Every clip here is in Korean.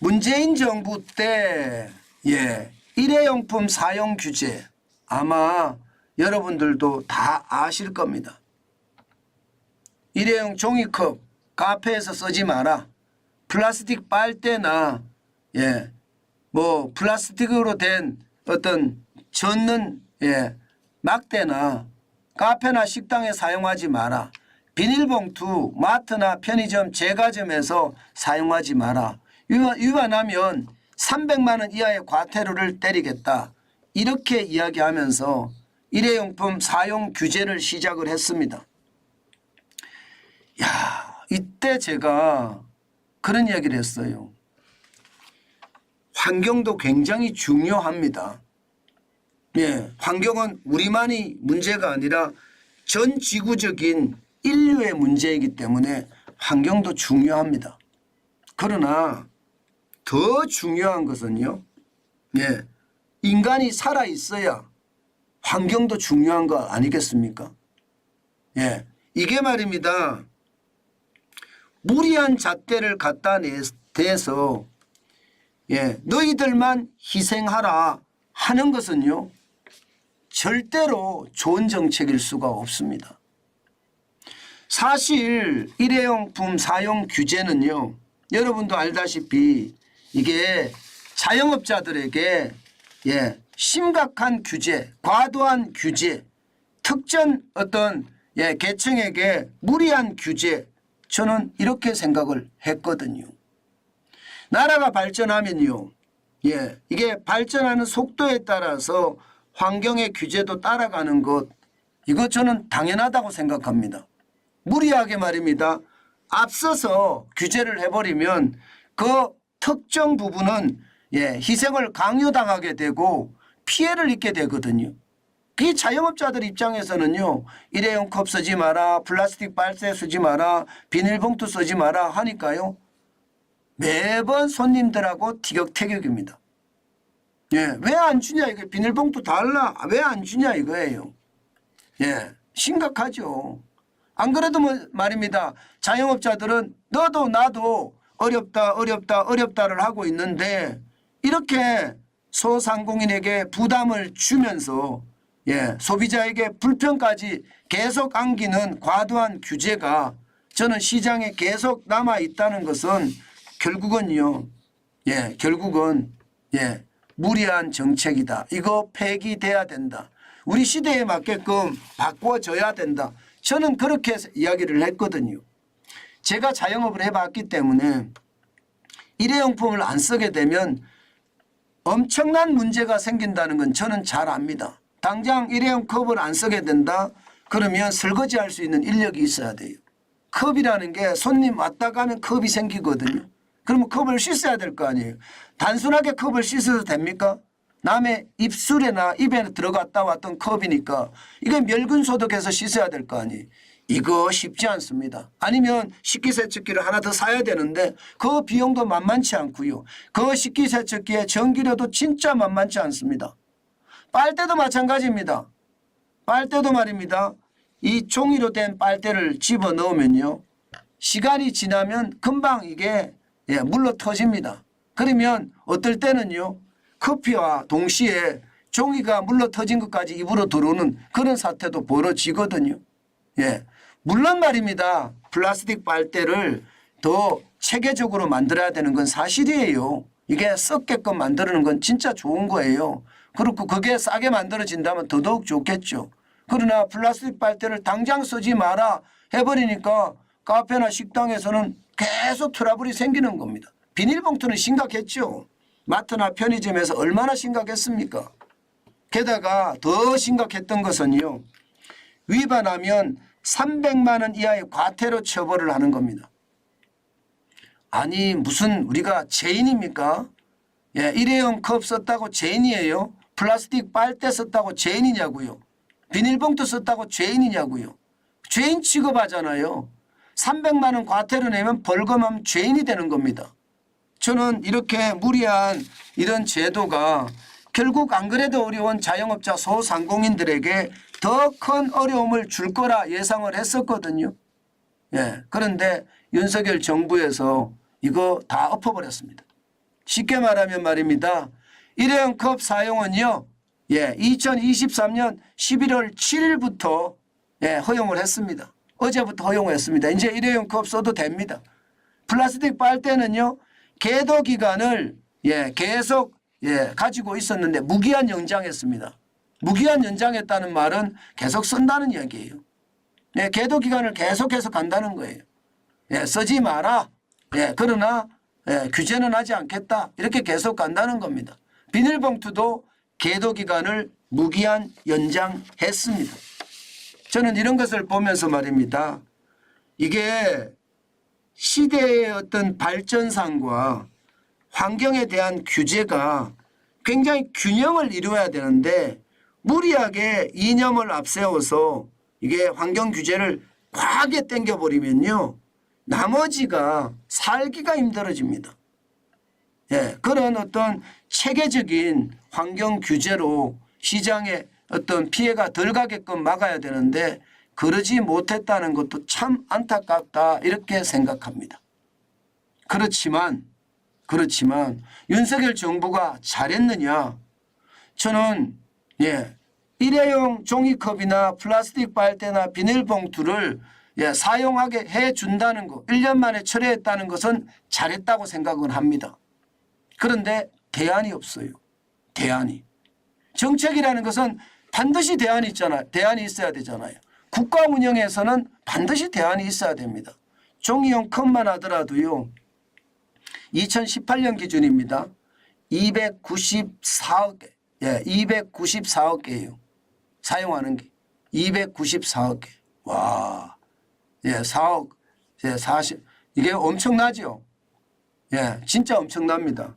문재인 정부 때 일회용품 사용 규제 아마 여러분들도 다 아실 겁니다. 일회용 종이컵 카페에서 쓰지 마라. 플라스틱 빨대나 뭐 플라스틱으로 된 어떤 젓는 막대나 카페나 식당에 사용하지 마라. 비닐봉투 마트나 편의점 제과점에서 사용하지 마라. 위반하면 300만 원 이하의 과태료를 때리겠다. 이렇게 이야기하면서 일회용품 사용 규제를 시작을 했습니다. 이때 제가 그런 이야기를 했어요. 환경도 굉장히 중요합니다. 환경은 우리만이 문제가 아니라 전 지구적인 인류의 문제이기 때문에 환경도 중요합니다. 그러나 더 중요한 것은요. 인간이 살아 있어야 환경도 중요한 거 아니겠습니까? 이게 말입니다. 무리한 잣대를 갖다 대서 너희들만 희생하라 하는 것은요. 절대로 좋은 정책일 수가 없습니다. 사실 일회용품 사용 규제는요. 여러분도 알다시피 이게 자영업자들에게 심각한 규제, 과도한 규제, 특정 어떤 계층에게 무리한 규제, 저는 이렇게 생각을 했거든요. 나라가 발전하면요. 이게 발전하는 속도에 따라서 환경의 규제도 따라가는 것, 이거 저는 당연하다고 생각합니다. 무리하게 말입니다. 앞서서 규제를 해버리면 그 특정 부분은 희생을 강요당하게 되고 피해를 입게 되거든요. 그 자영업자들 입장에서는요. 일회용 컵 쓰지 마라, 플라스틱 빨대 쓰지 마라, 비닐봉투 쓰지 마라 하니까요. 매번 손님들하고 티격태격입니다. 왜 안 주냐 이거 비닐봉투 달라 왜 안 주냐 이거예요. 심각하죠. 안 그래도 말입니다. 자영업자들은 너도 나도 어렵다를 하고 있는데 이렇게 소상공인에게 부담을 주면서 소비자에게 불편까지 계속 안기는 과도한 규제가 저는 시장에 계속 남아 있다는 것은 결국은요. 결국은 무리한 정책이다. 이거 폐기돼야 된다. 우리 시대에 맞게끔 바꿔줘야 된다. 저는 그렇게 이야기를 했거든요. 제가 자영업을 해봤기 때문에 일회용품을 안 쓰게 되면 엄청난 문제가 생긴다는 건 저는 잘 압니다. 당장 일회용 컵을 안 쓰게 된다? 그러면 설거지할 수 있는 인력이 있어야 돼요. 컵이라는 게 손님 왔다 가면 컵이 생기거든요. 그러면 컵을 씻어야 될 거 아니에요. 단순하게 컵을 씻어도 됩니까? 남의 입술에나 입에 들어갔다 왔던 컵이니까 이게 멸균 소독해서 씻어야 될 거 아니에요. 이거 쉽지 않습니다. 아니면 식기세척기를 하나 더 사야 되는데 그 비용도 만만치 않고요. 그 식기세척기의 전기료도 진짜 만만치 않습니다. 빨대도 마찬가지입니다. 빨대도 말입니다. 이 종이로 된 빨대를 집어넣으면요. 시간이 지나면 금방 이게 물러 터집니다. 그러면 어떨 때는요. 커피와 동시에 종이가 물러 터진 것까지 입으로 들어오는 그런 사태도 벌어지거든요. 물론 말입니다. 플라스틱 빨대를 더 체계적으로 만들어야 되는 건 사실이에요. 이게 썩게끔 만드는 건 진짜 좋은 거예요. 그렇고 그게 싸게 만들어진다면 더더욱 좋겠죠. 그러나 플라스틱 빨대를 당장 쓰지 마라 해버리니까 카페나 식당에서는 계속 트러블이 생기는 겁니다. 비닐봉투는 심각했죠. 마트나 편의점에서 얼마나 심각했습니까? 게다가 더 심각했던 것은요. 위반하면 300만 원 이하의 과태료 처벌을 하는 겁니다. 아니 무슨 우리가 죄인입니까? 일회용 컵 썼다고 죄인이에요? 플라스틱 빨대 썼다고 죄인이냐고요? 비닐봉투 썼다고 죄인이냐고요? 죄인 취급하잖아요. 300만 원 과태료 내면 벌금하면 죄인이 되는 겁니다. 저는 이렇게 무리한 이런 제도가 결국 안 그래도 어려운 자영업자 소상공인들에게 더 큰 어려움을 줄 거라 예상을 했었거든요. 그런데 윤석열 정부에서 이거 다 엎어버렸습니다. 쉽게 말하면 말입니다. 일회용 컵 사용은요. 2023년 11월 7일부터 허용을 했습니다. 어제부터 허용을 했습니다. 이제 일회용 컵 써도 됩니다. 플라스틱 빨대는요. 계도 기간을 계속 가지고 있었는데 무기한 연장했습니다. 무기한 연장했다는 말은 계속 쓴다는 이야기예요. 계도 기간을 계속해서 간다는 거예요. 쓰지 마라. 그러나 규제는 하지 않겠다. 이렇게 계속 간다는 겁니다. 비닐봉투도 계도 기간을 무기한 연장했습니다. 저는 이런 것을 보면서 말입니다. 이게 시대의 어떤 발전상과 환경에 대한 규제가 굉장히 균형을 이루어야 되는데 무리하게 이념을 앞세워서 이게 환경 규제를 과하게 당겨버리면요. 나머지가 살기가 힘들어집니다. 그런 어떤 체계적인 환경 규제로 시장에 어떤 피해가 덜 가게끔 막아야 되는데 그러지 못했다는 것도 참 안타깝다 이렇게 생각합니다. 그렇지만 윤석열 정부가 잘했느냐? 저는 일회용 종이컵이나 플라스틱 빨대나 비닐봉투를 사용하게 해준다는 거 1년 만에 철회했다는 것은 잘했다고 생각은 합니다. 그런데 대안이 없어요. 대안이. 정책이라는 것은 반드시 대안이 있잖아요. 대안이 있어야 되잖아요. 국가 운영에서는 반드시 대안이 있어야 됩니다. 종이용 컵만 하더라도요. 2018년 기준입니다. 294억 개. 294억 개예요. 사용하는 게. 294억 개. 와. 4억. 40. 이게 엄청나죠. 진짜 엄청납니다.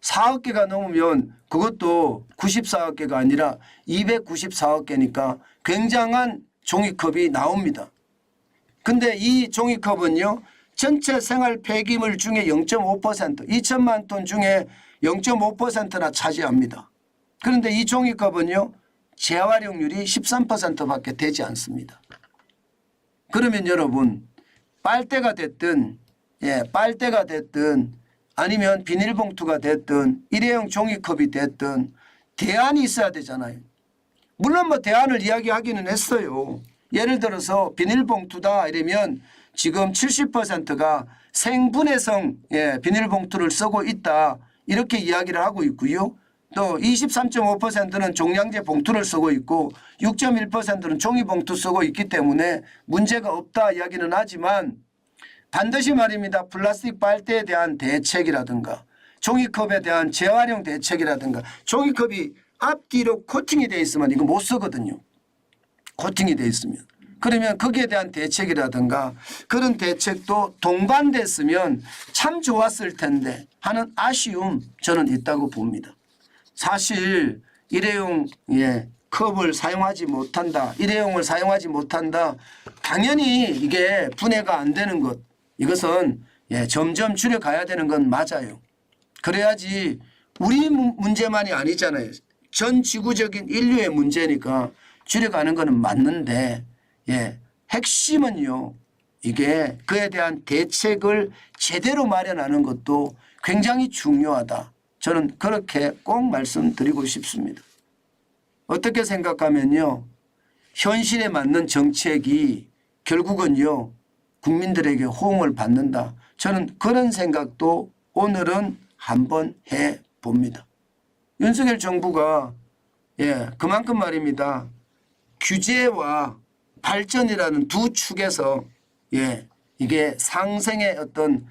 4억 개가 넘으면 그것도 94억 개가 아니라 294억 개니까 굉장한 종이컵이 나옵니다. 근데 이 종이컵은요. 전체 생활 폐기물 중에 0.5% 2천만 톤 중에 0.5%나 차지합니다. 그런데 이 종이컵은요. 재활용률이 13%밖에 되지 않습니다. 그러면 여러분 빨대가 됐든 빨대가 됐든 아니면 비닐봉투가 됐든 일회용 종이컵이 됐든 대안이 있어야 되잖아요. 물론 뭐 대안을 이야기하기는 했어요. 예를 들어서 비닐봉투다 이러면 지금 70%가 생분해성 비닐봉투를 쓰고 있다 이렇게 이야기를 하고 있고요. 또 23.5%는 종량제 봉투를 쓰고 있고 6.1%는 종이봉투 쓰고 있기 때문에 문제가 없다 이야기는 하지만 반드시 말입니다. 플라스틱 빨대에 대한 대책이라든가 종이컵에 대한 재활용 대책이라든가 종이컵이 앞뒤로 코팅이 되어 있으면 이거 못 쓰거든요. 코팅이 되어 있으면. 그러면 거기에 대한 대책이라든가 그런 대책도 동반됐으면 참 좋았을 텐데 하는 아쉬움 저는 있다고 봅니다. 사실 일회용 컵을 사용하지 못한다. 일회용을 사용하지 못한다. 당연히 이게 분해가 안 되는 것. 이것은 점점 줄여가야 되는 건 맞아요. 그래야지 우리 문제만이 아니잖아요. 전 지구적인 인류의 문제니까 줄여가는 것은 맞는데 핵심은요. 이게 그에 대한 대책을 제대로 마련하는 것도 굉장히 중요하다. 저는 그렇게 꼭 말씀드리고 싶습니다. 어떻게 생각하면요. 현실에 맞는 정책이 결국은요. 국민들에게 호응을 받는다. 저는 그런 생각도 오늘은 한번 해봅니다. 윤석열 정부가 그만큼 말입니다. 규제와 발전이라는 두 축에서 이게 상생의 어떤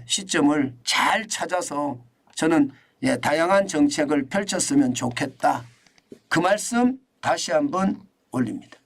시점을 잘 찾아서 저는 다양한 정책을 펼쳤으면 좋겠다. 그 말씀 다시 한번 올립니다.